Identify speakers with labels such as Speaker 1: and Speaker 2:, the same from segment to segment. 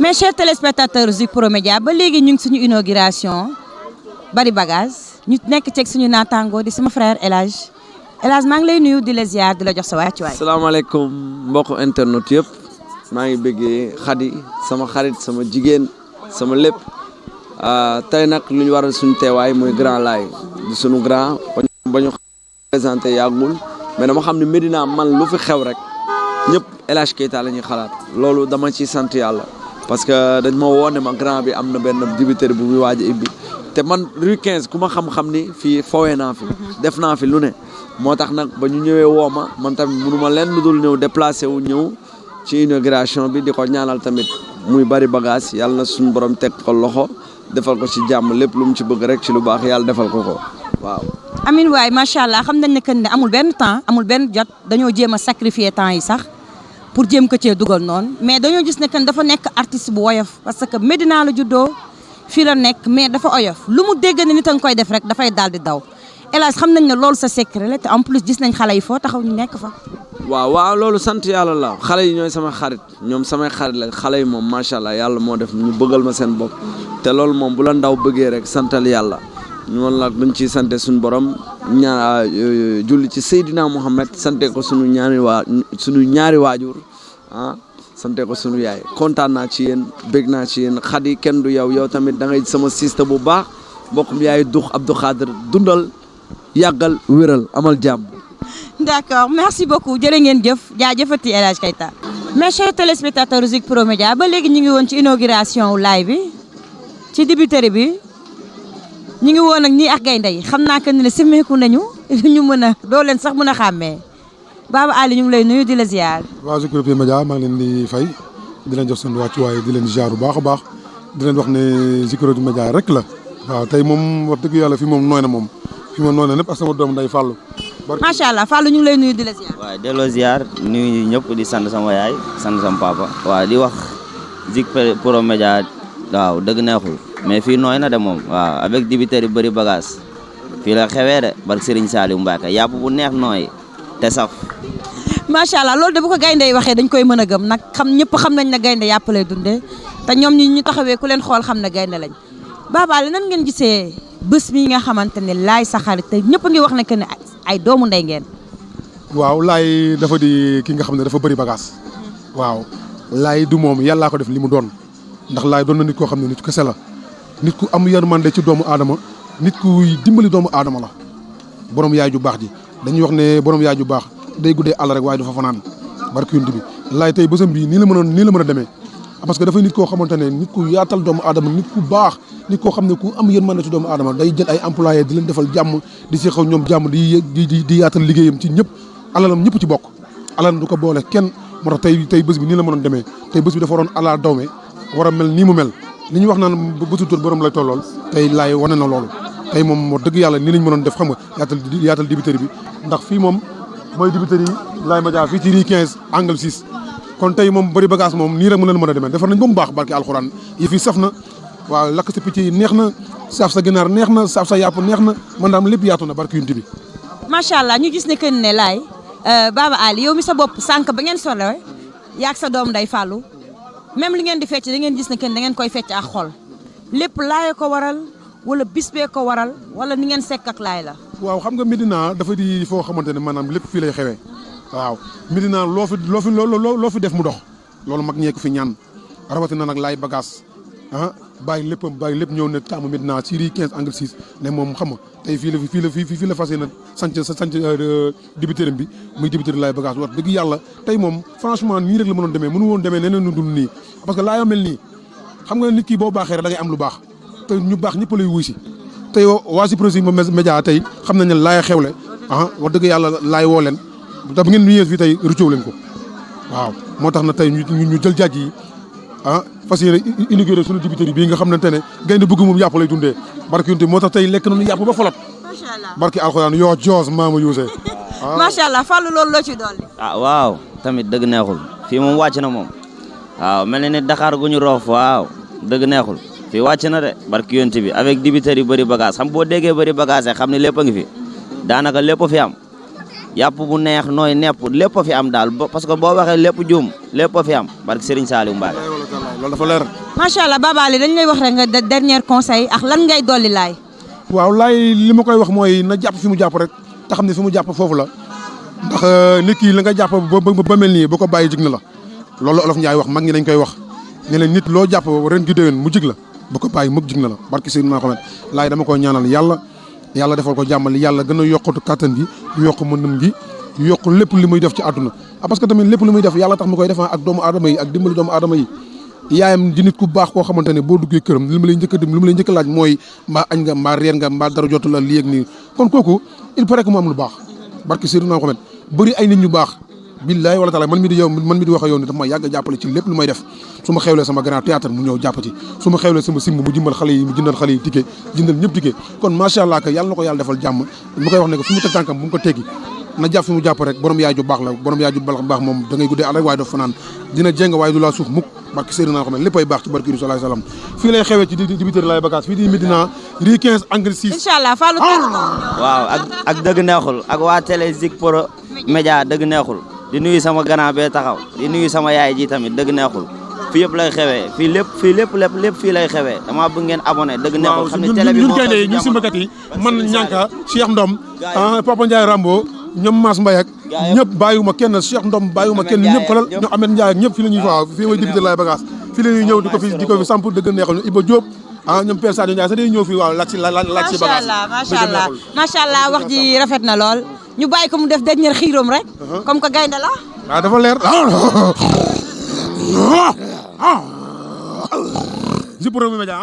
Speaker 1: Mes chers téléspectateurs Zik Pro Média ba léegi ñu ngi suñu inauguration bari bagage ñu nekk ceeg suñu naataango di sama frère El Hadj maa ngi lay nuyu di la ziar di la jox sa wàccuwaay.
Speaker 2: salaamaaleykum mbokku internet yëpp maa ngi bëggee Khady sama xarit sama jigéen sama lépp tey nag lu ñu waral suñu teewaay mooy Grand Laye di suñu grand ba ñu présenté yàggul mais dama xam ne Médina man lu fi xew rek ñëpp El Hadj Keita la ñuy xalaat loolu dama ciy sant yàlla. parce que dañ ma woo ne ma grand bi am na benn dibiteri bu muy waaj a ibbi te man rue 15 ku ma xam-xam ni fii fowee naa fi def naa fi lu ne moo tax nag ba ñu ñëwee woo ma man tamit mënu ma leen lu dul ñëw déplacé wu ñëw ci inauguration bi di ko ñaanal tamit muy bari bagage yàlla na suñu borom teg ko loxo defal ko ci jàmm lépp lu mu ci bëgg rek ci lu baax yàlla defal ko ko waaw. Amin
Speaker 1: waay macha allah xam nañ ne que ne amul benn temps amul benn jot dañoo jéem a sacrifier temps yi sax. pour jéem ko cee dugal noonu mais dañoo gis ne que dafa nekk artiste bu woyof parce que Médina la juddoo fii la nekk mais dafa oyof lu mu dégg ne nit a nga koy def rek dafay daal di daw El Hadj xam nañ ne loolu sa secret la te en plus gis nañ xale yi foo taxaw ñu nekk fa. waaw loolu sant yàlla la xale yi ñooy sama xarit ñoom samay xarit la xale yi moom macha allah yàlla moo def ñu bëggal ma seen bopp te loolu moom bu la ndaw bëggee rek santal yàlla noonu la dañ ciy sante suñu borom julli ci Seydina Mohamed sante ko suñu ñaari waajur sante ko suñu yaay kontaan naa ci yéen bég naa ci yéen Khady kenn du yow tamit da ngay sama sista bu baax mbokkum yaay Dux Abdou Khadir dundal yàggal wéral amal jàmm. d'accord merci beaucoup jërë ngeen jëf jaajëfati El Hadj Keita. mes chers téléspectateurs Zik Pro Média ba léegi ñu ngi woon ci inauguration live bi ci dibiteri bi. ñu ngi woon ak ñii ak gaynde yi xam naa que ne simmeeku nañu ñu mën a doo leen sax mën a xàmmee Baba Ali ñu ngi lay nuyu di la ziar.
Speaker 3: waaw Zik Pro Média maa ngi leen di fay di leen jox seen wàccuwaay di leen ziar bu baax a baax di leen wax ne Zik Pro Média rek la waaw tey moom wax dëgg yàlla fi moom nooy na moom fi moom nooy na lépp ak sama doom nday Fallou.
Speaker 1: macha allah Fallou ñu ngi lay nuyu di la ziar.
Speaker 4: waaw delloo ziar nuyu ñëpp di sant sama yaay sant sama papa. waaw di wax Zik Pro Média waaw dëgg neexul. mais fii nooy na de moom waaw avec dibiteri bëri bagage fii la xewee de barke Serigne Saliou Mbacke yàpp bu neex nooy te saf.
Speaker 1: macha allah loolu de bu ko gaynde yi waxee dañ koy mën a gëm nag ñëpp xam nañ ne gaynde yàpp lay dundee te ñoom ñi ñu taxawee ku leen xool xam ne gaynde lañ. Baba Ali nan ngeen gisee bés mi nga xamante ne laay sa xarit te ñëpp a ngi wax ne que ne ay doomu ndey ngeen.
Speaker 3: waaw laay dafa di ki nga xam ne dafa bëri bagage waaw laay du moom yàllaa ko def li mu doon ndax laay doon na nit koo xam ne nit kese la. nit ku am yërmande ci doomu aadama nit ku dimbali doomu aadama la borom yaay ju baax ji dañuy wax ne borom yaay ju baax day guddee àll rek waaye du fa fanaan barke yonent bi laay tey bésam bii nii la mën a demee parce que dafay nit koo xamante ne nit ku yaatal doomu aadama nit ku baax nit koo xam ne ku am yërmande ci doomu aadama day jël ay employé di leen defal jàmm di si xaw ñoom jàmm di yaatal liggéeyam ci ñëpp alalam ñëpp ci bokk alalam du ko boole kenn moo tax tey bés bi nii la mënoon demee tey bés bi dafa waroon ala dawme war a mel nii mu mel li ñu wax naan bésu tur borom lay tollool tey laay wane na loolu tey moom moo dëgg yàlla nii lañ mënoon def xam nga yaatal dibiteri bi ndax fii moom mooy dibiteri Laye Média fii ci rue 15 angle 6 kon tey moom bëri bagage moom nii rek mën a demee defar nañ ba mu baax barki alxuraan yi fii saf na waaw lakk sa picc yi neex na saaf sa ginaar neex na saaf sa yàpp neex na man daam lépp yaatu na barki yunti bi
Speaker 1: macha allah ñu gis ne que ne Laye Baba Ali yow mi sa bopp sànq ba ngeen solo yaag sa doom nday Fallou même li ngeen di fecc da ngeen gis ne kenn da ngeen koy fecc ak xol lépp laay ko waral wala bis bee ko waral wala ni ngeen sekk ak laay la.
Speaker 3: waaw xam nga Médina dafa di foo xamante ne maanaam lépp fii lay xewee waaw Médina loo fi def mu dox loolu mag ñee ko fi ñaan rawatina nag laay bagage bàyyi lépp ñëw ne taamu Médina ci rue 15 angle 6 ne moom xam nga tey fii la fas yéene sanc dibitëram bi muy dibitëri laay bagage wax dëgg yàlla tey moom franchement nii rek la mënoon demee mënu woon demee neneen nu dul nii parce que laayoo mel nii xam nga nit kii boo baaxee rek da ngay am lu baax te ñu baax ñëpp lay wuy si tey waa Zik Pro Média tey xam nañ ne laay xewle wax dëgg yàlla laay woo leen te bu ngeen ñëwee fii tey rëccoo leen ko waaw moo tax na tey ñu jël jaaj yi fas yéene inauguré suñu dibiteri bii nga xam ne gaynde bëgg moom yàpp lay dundee barki yunte moo tax tey lekk nañu yàpp ba folot barki alxuraan yoo joos maama yuuse
Speaker 1: macha allah Fallou loolu loo ci dolli.
Speaker 4: waaw tamit dëgg neexul fii moom wàcc na moom waaw mel na ni Dakar gu ñu roof waaw dëgg neexul fii wàcc na de barki yonte bi avec dibiteri yi bëri bagage xam boo déggee bëri bagage xam ne lépp a ngi fi daanaka lépp fi am yàpp bu neex nooy nepp lépp fi am daal parce que boo waxee lépp juum lépp fi am barki Serigne Saliou Mbacké
Speaker 3: loolu dafa leer.
Speaker 1: macha allah Baba Ali dañ lay wax rek nga dernier conseil ak lan ngay dolli laay.
Speaker 3: waaw laay li ma koy wax mooy na jàpp fi mu jàpp rek te xam ne fi mu jàpp foofu la ndax nit ki la nga jàpp ba mel nii boo ko bàyyi jig na la loolu Olof Njaay wax mag ñi dañ koy wax ne leen nit loo jàpp ren gi déwén mu jig la boo ko bàyyi mukk jig na la barki Seydina Muhammad laay dama koy ñaanal yàlla defal ko jàmmal yàlla gën a yokkatu kàttan gi yokk mënam gi yokk lépp li muy def ci àdduna parce que tamit lépp li muy def yàlla tax mu koy def ak doomu aadama yi ak dimbali doomu aadama yi yaayam di nit ku baax koo xamante ne boo duggee këram li ma lay njëkk a laaj mooy mbaa añ nga mbaa reer nga mbaa dara jotu la lii ak nii kon kooku il paraît que mu am lu baax barki Seydina Muhammad bëri ay nit ñu baax billaay wala taala man mi di wax ak yow ni daf ma yàgg a jàppale ci lépp lu may def su ma xewlee sama grand théâtre mu ñëw jàpp ci su ma xewlee sama simb mu jëndal xale yi ticket jëndal ñëpp ticket kon macha allah que yàlla na ko yàlla defal jàmm mu koy wax ne ko fi mu teg tànkam bu mu ko teggi na jàpp fi mu jàpp rek borom yaay ju baax la borom yaay ju baax moom da ngay guddee àll rek waaye daf fanaan dina jéng waaye du laa suuf mukk barki Seydina naa xam ne léppay baax ci barki sallallahu alayhi wasallam fii lay xewee ci dibiteri Laye Bagasse fii di Médina rue 15 angle 6
Speaker 1: inshallah Fallou
Speaker 4: waaw ak dëgg neexul ak waa télé Zik Pro Média dëgg neexul di nuyu sama grand bee taxaw di nuyu sama yaay ji tamit dëgg neexul fii yëpp lay xewee fii lépp fii lay xewee dama bëgg ngeen abonné dëgg neexul xam ne télé bi moo
Speaker 3: ñun ñu simbakat yi man ñànka Cheikh Ndom Papa Ndiaye Rambo ñoom Mass Mbaye ak ñëpp bàyyiwuma kenn Cheikh Ndom bàyyiwuma kenn ñëpp xolal ñoom Ahmed Ndiaye ak ñëpp fii la ñuy waaw fii mooy dibiteri Laye Bagasse fii la ñuy ñëw di ko fi samp dëgg neexul Iba Diop ñoom Père Sadio Ndiaye sax day ñëw fii waaw laaj ci bagage
Speaker 1: macha allah wax ji rafet na lool ñu bàyyi ko mu def dernier xiiroom rek comme que gaynde la
Speaker 3: waaw dafa leer Zik Pro Média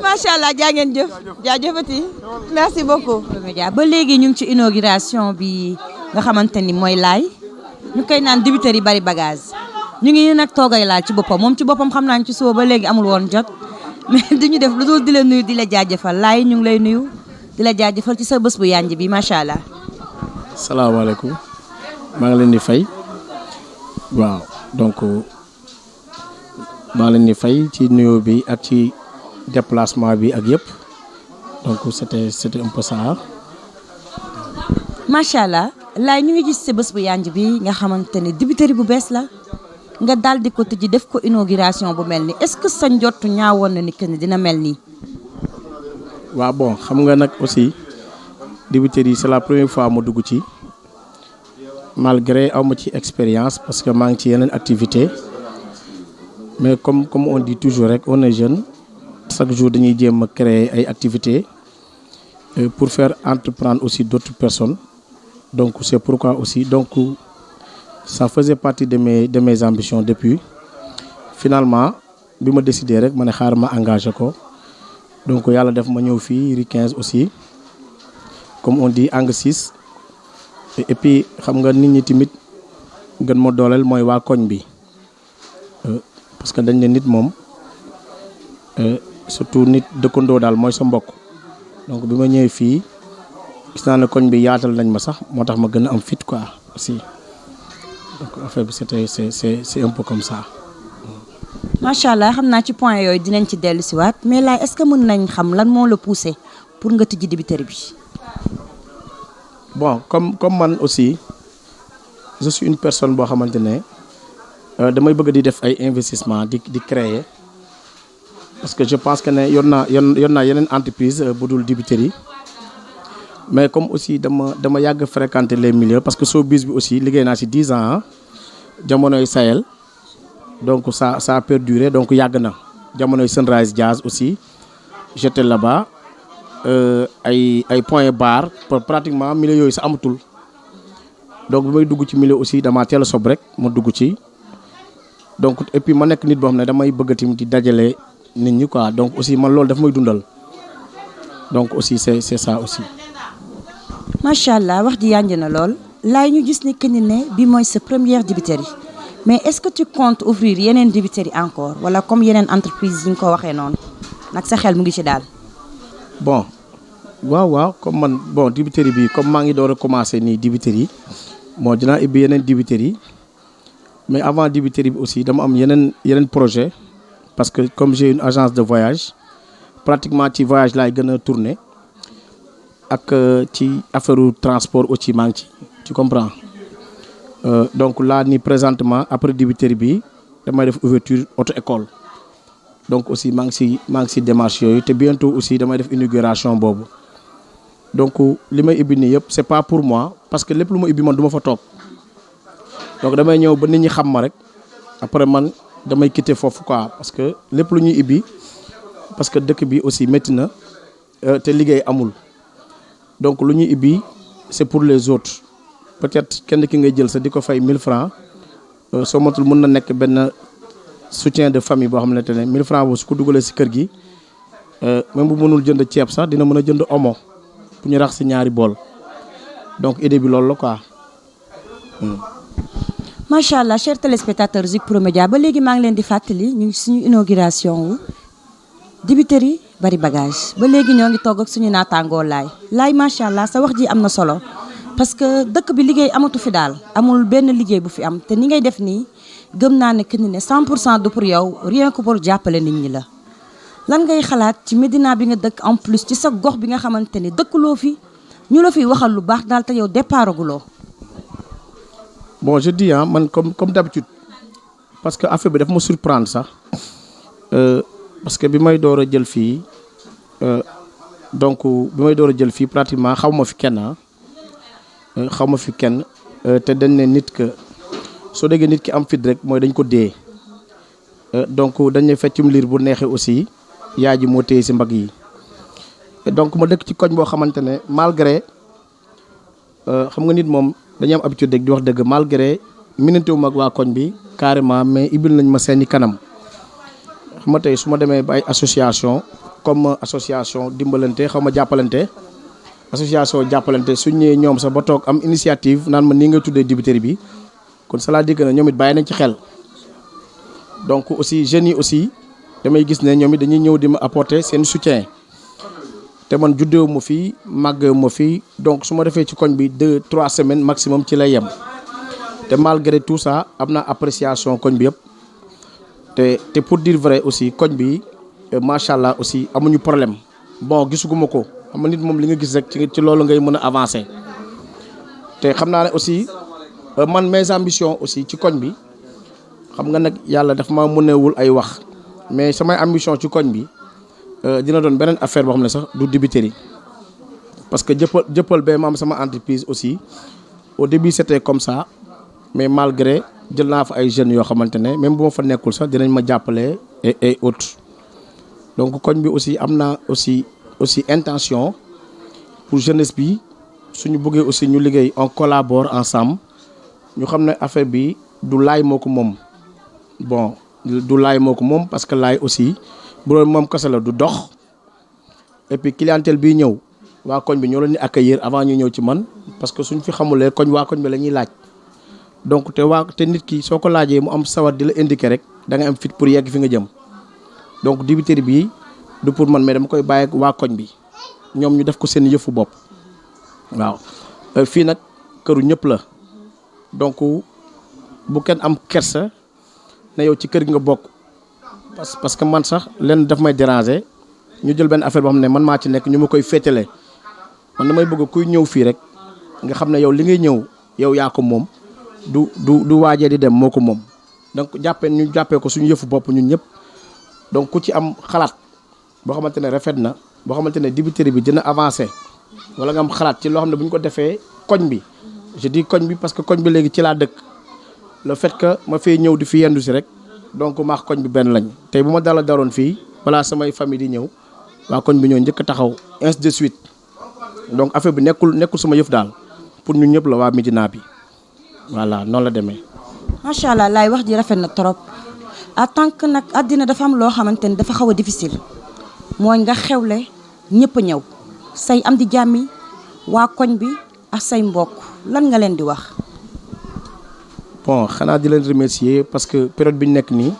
Speaker 1: macha allah jaa ngeen jëf jaajëfati merci beaucoup Média ba léegi ñu ngi ci inauguration bi nga xamante ni mooy laay ñu koy naan dibiteri bari bagage ñu ngi nag toogay laal ci boppam moom ci boppam xam naa ci suba ba léegi amul woon jot mais duñu def lu dul di la nuyu di la jaajëfal laay ñu ngi lay nuyu di la jaajëfal ci sa bés bu yànj bi macha allah.
Speaker 5: salaamaaleykum maa ngi leen di fay waaw donc maa ngi leen di fay ci nuyoo bi ak ci déplacement bi ak yëpp donc c'était un peu ça.
Speaker 1: macha allah laay ñu ngi gis sa bés bu yànj bi nga xamante ne dibiteri bu bees la. nga daal di ko tëjji def ko inauguration bu mel nii est-ce que sa njott ñaawoon na ni que ni dina mel nii.
Speaker 5: waaw bon xam nga nag aussi dibiteri yi c'est la première fois ma dugg ci malgré aw ma ci expérience parce que maa ngi ci yeneen activité mais comme on dit toujours rek on est jeune chaque jour dañuy jéem a créer ay activités pour faire entreprendre aussi d'autres personnes donc c'est pourquoi aussi donc. Ça faisait partie de mes ambitions depuis finalement bi ma décidé rek ma ne xaar ma engagé ko donc yàlla def ma ñëw fii rue 15 aussi comme on dit angle 6 et puis xam nga nit ñi tamit gën ma dooleel mooy waa koñ bi parce que dañ ne nit moom surtout nit dëkkandoo daal mooy sa mbokk donc bi ma ñëwee fii gis naa ne koñ bi yaatal nañ ma sax moo tax ma gën a am fit quoi aussi. donc affaire bi c'est un peu comme ça.
Speaker 1: macha allah xam naa ci point yooyu dinañ ci dellu si waat mais là est-ce que mën nañ xam lan moo la poussé pour nga tijji dibiteri bi.
Speaker 5: bon comme man aussi je suis une personne boo xamante ne damay bëgg di def ay investissement di créer parce que je pense que ne yor naa yeneen entreprise bu dul dibiteri mais comme aussi dama yàgg fréquenter les milieux parce que showbiz bi aussi liggéey naa ci 10 ans jamonoy Sahel donc ça a perduré donc yàgg na jamonoy Sunrise Jazz aussi j'étais là-bas ay point bar pratiquement milieu yooyu sa amatul donc bi may dugg ci milieu aussi dama teel a sob rek ma dugg ci donc et puis ma nekk nit boo xam ne damay bëgg tamit di dajale nit ñi quoi donc aussi man loolu daf may dundal donc aussi c'est ça aussi.
Speaker 1: macha allah wax ji yànj na lool laay ñu gis ni que ne bi mooy sa première dibiteri mais est-ce que tu comptes ouvrir yeneen dibiteri encore wala comme yeneen entreprise yi nga ko waxee noonu nag sa xel mu ngi ci daal.
Speaker 5: bon waaw comme man bon dibiteri bi comme maa ngi door a commencer nii dibiteri bon dinaa ibbi yeneen dibiteri mais avant dibiteri bi aussi dama am yeneen projet parce que comme j'ai une agence de voyage pratiquement ci voyage laay gën a tourner. ak ci affaire transport aussi maa ngi ci tu comprends donc là ni présentement après dibiteri bi damay def ouverture auto école donc aussi maa ngi si démarche yooyu te bientôt aussi damay def inauguration boobu donc li may ibbi nii yëpp c'est pas pour moi parce que lépp lu ma ibbi man du ma fa toog donc damay ñëw ba nit ñi xam ma rek après man damay quitter foofu quoi parce que lépp lu ñuy ibbi parce que dëkk bi aussi métti na te liggéey amul donc lu ñuy ibbi c'est pour les autres peut-être kenn ki ngay jël sa di ko fay 1000 francs soo matul mën na nekk benn soutien de famille boo xamante ne 1000 francs boobu su ko dugalee si kër gi même bu mënul jënd ceeb sax dina mën a jënd omo pour ñu rax si ñaari bool donc idée bi loolu la quoi.
Speaker 1: macha allah chers téléspectateurs Zik Pro Média ba léegi maa ngi leen di fàttali ñu ngi suñu inauguration wu dibiteri bari bagage ba léegi ñoo ngi togg ak suñu naataangoo laay macha allah sa wax ji am na solo parce que dëkk bi liggéey amatu fi daal amul benn liggéey bu fi am te ni ngay def nii gëm naa ne que ni ne 100% du pour yow rien que pour jàppale nit ñi la. lan ngay xalaat ci Médina bi nga dëkk en plus ci sa gox bi nga xamante ni dëkkuloo fi ñu la fiy waxal lu baax daal te yow départaguloo.
Speaker 5: bon je dis man comme d'habitude parce que affaire bi daf ma surprendre sax parce que bi may door a jël fii donc bi may door a jël fii pratiquement xaw ma fi kenn te dañ ne nit que soo déggee nit ki am fit rek mooy dañ ko dee donc dañ ne feccum liir bu neexee aussi yaay ji moo téye si mbagg yi donc ma dëkk ci koñ boo xamante ne malgré xam nga nit moom dañu am habitude rek di wax dëgg malgré minantewu mag waa koñ bi carrément mais ibil nañ ma seeni kanam xam nga tey su ma demee ba ay association comme association dimbalante xaw ma jàppalante association jàppalante suñ ñëwee ñoom sax ba toog am initiative naan ma nii nga tuddee dibiteri bi kon cela dit que ne ñoom it bàyyi nañ ci xel donc aussi jeunes yi aussi damay gis ne ñoom it dañuy ñëw di ma apporter seen soutien te man juddeewu ma fii màggeewu ma fii donc su ma defee ci koñ bi 2-3 semaines maximum ci lay yem te malgré tout ça am na appréciation koñ bi yëpp te pour dire vrai aussi koñ bi macha allah aussi amuñu problème bon gisuguma ko xam nga nit moom li nga gis rek ci loolu ngay mën a avancer te xam naa ne aussi man mes ambitions aussi ci koñ bi xam nga nag yàlla dafa ma mënewul ay wax mais samay ambition ci koñ bi dina doon beneen affaire boo xam ne sax du dibiteri parce que jëppal ba ma am sama entreprise aussi au début c'était comme ça mais malgré jël naa fa ay jeunes yoo xamante ne même bu ma fa nekkul sax dinañ ma jàppale et autres donc koñ bi aussi am naa aussi intention pour jeunesse bi suñu bëggee aussi ñu liggéey on collabore ensemble ñu xam ne affaire bi du laay moo ko moom bon du laay moo ko moom parce que laay aussi bu doon moom kese la du dox et puis clientèle bi ñëw waa koñ bi ñoo leen di accueillir avant ñu ñëw ci man parce que suñ fi xamulee waa koñ bi la ñuy laaj donc te nit ki soo ko laajee mu am sawar di la indiquer rek da nga am fit pour yegg fi nga jëm donc dibiteri bi du pour man mais dama koy bàyyi ak waa koñ bi ñoom ñu def ko seen yëfu bopp waaw fii nag këru ñëpp la donc bu kenn am kersa ne yow ci kër gi nga bokk parce que man sax leen daf may déranger ñu jël benn affaire boo xam ne man maa ci nekk ñu ma koy féetale man damay bëgg kuy ñëw fii rek nga xam ne yow li ngay ñëw yow yaa ko moom du waajee di dem moo ko moom donc ñu jàppee ko suñu yëfu bopp ñun ñëpp donc ku ci am xalaat boo xamante ne rafet na boo xamante ne dibiteri bi dina avancer wala nga am xalaat ci loo xam ne bu ñu ko defee koñ bi je dis koñ bi parce que koñ bi léegi ci laa dëkk le fait que ma fay ñëw di fi yendu si rek donc maax koñ bi benn lañ tey bu ma daroon fii balaa samay famille di ñëw waa koñ bi ñoo njëkk a taxaw ainsi de suite donc affaire bi nekkul sama yëf daal pour ñun ñëpp la waa Médina bi voilà noonu la demee.
Speaker 1: macha allah laay wax ji rafet na trop en tant que nag àddina dafa am loo xamante ni dafa xaw a difficile mooy nga xewle ñëpp a ñëw say am di jàmmi waa koñ bi ak say mbokk lan nga leen di wax.
Speaker 5: bon xanaa di leen remercier parce que période bi ñu nekk nii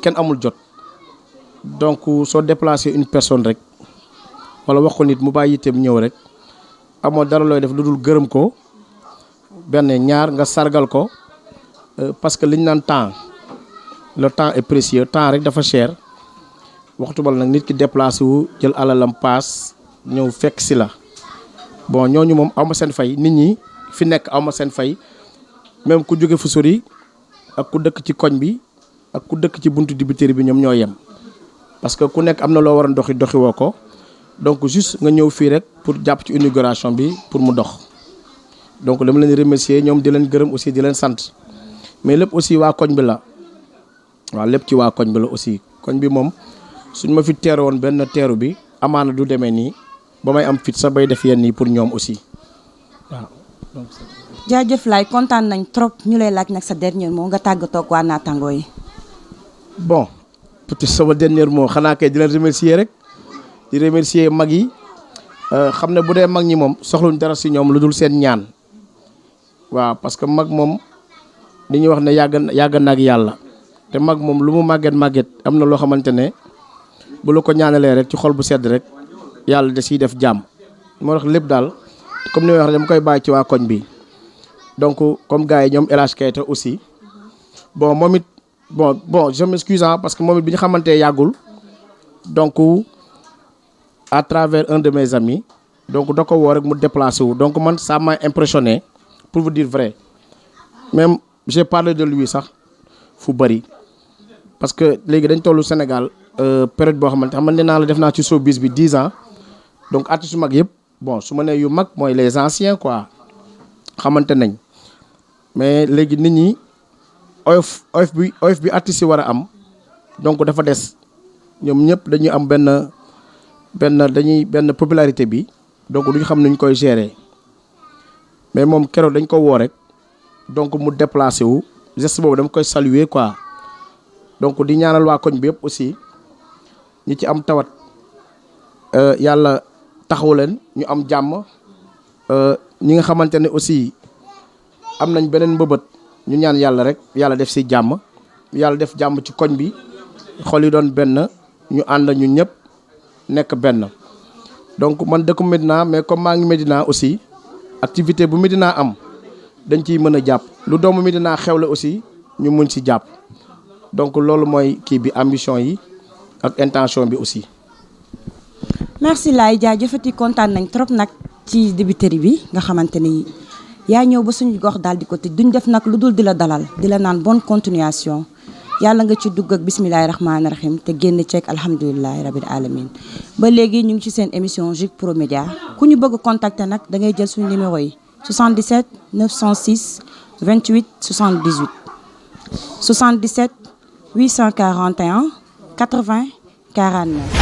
Speaker 5: kenn amul jot donc soo déplacer une personne rek wala wax ko nit mu bàyyi yitteem ñëw rek amoo dara looy def lu dul gërëm ko benn ñaar nga sargal ko parce que liñ naan temps le temps est précieux temps rek dafa cher waxtu bal nag nit ki déplacé wu jël alalam paas ñëw fekk si la bon ñooñu moom awma seen fay nit ñi fi nekk awma seen fay même ku jóge fu sori ak ku dëkk ci koñ bi ak ku dëkk ci buntu dibiteri bi ñoom ñoo yem parce que ku nekk am na loo waroon doxi woo ko donc juste nga ñëw fii rek pour jàpp ci inauguration bi pour mu dox donc dama leen remercier ñoom di leen gërëm aussi di leen sant mais lépp aussi waa koñ bi la waaw lépp ci waa koñ bi la aussi koñ bi moom suñ ma fi teeru woon benn teeru bi amaana du demee nii ba may am fit sa bay def yenn yi pour ñoom aussi waaw.
Speaker 1: jaajëf Laye kontaan nañ trop ñu lay laaj nag sa dernier mot nga tàggatoo ak waa naataangoo yi.
Speaker 5: bon peut-être sama dernier mot xanaa kay di leen remercier rek di remercier mag yi xam ne bu dee mag ñi moom soxluñ dara si ñoom lu dul seen ñaan waaw parce que mag moom li ñuy wax ne yàgg na ak yàlla te mag moom lu mu màgget am na loo xamante ne bu la ko ñaanalee rek ci xol bu sedd rek yàlla da siy def jàmm moo tax lépp daal comme ni may wax dama koy bàyyi ci waa koñ bi donc comme gars yi ñoom El Hadj Keita aussi bon moom it bon je m'excuse parce que moom it bi ñu xamantee yàggul donc à travers un de mes amis donc da ko woo rek mu déplacé wu donc man ça m'a impressionné pour vous dire vrai même j'ai parlé de lui sax fu bëri parce que léegi dañ tollu Sénégal période boo xamante xam ne naa la def naa ci showbiz bi 10 ans donc artistes yu mag yëpp bon su ma nee yu mag mooy les anciens quoi xamante nañ mais léegi nit ñi oyof bi artistes yi war a am donc dafa des ñoom ñëpp dañuy am benn popularité bi donc duñu xam nuñ koy gérer mais moom keroog dañ ko woo rek donc mu déplacé wu geste boobu dama koy saluer quoi donc di ñaanal waa koñ bi yëpp aussi ñi ci am tawat yàlla taxawu leen ñu am jàmm ñi nga xamante ne aussi am nañ beneen mbëbët ñu ñaan yàlla rek yàlla def si jàmm yàlla def jàmm ci koñ bi xol yi doon benn ñu ànd ñu ñëpp nekk benn donc man dëkku Médina mais comme maa ngi Médina aussi activité bu Médina am dañ ciy mën a jàpp lu doomu Médina xewle aussi ñu mun ci jàpp donc loolu mooy kii bi ambition yi ak intention bi aussi.
Speaker 1: merci Laye jaajëfati kontaan nañ trop nag ci dibiteri bi nga xamante ni yaa ñëw ba suñu gox daal di ko tëj duñ def nag lu dul di la dalal di la naan bonne continuation yàlla nga ci dugg ak bismillahi rahmaani rahim te génn ceeg alhamdulilahi rabil alamin ba léegi ñu ngi ci seen émission Zik Pro Média ku ñu bëgg contacter nag da ngay jël suñu numéro yi 77 906 28 78 77 841 80 49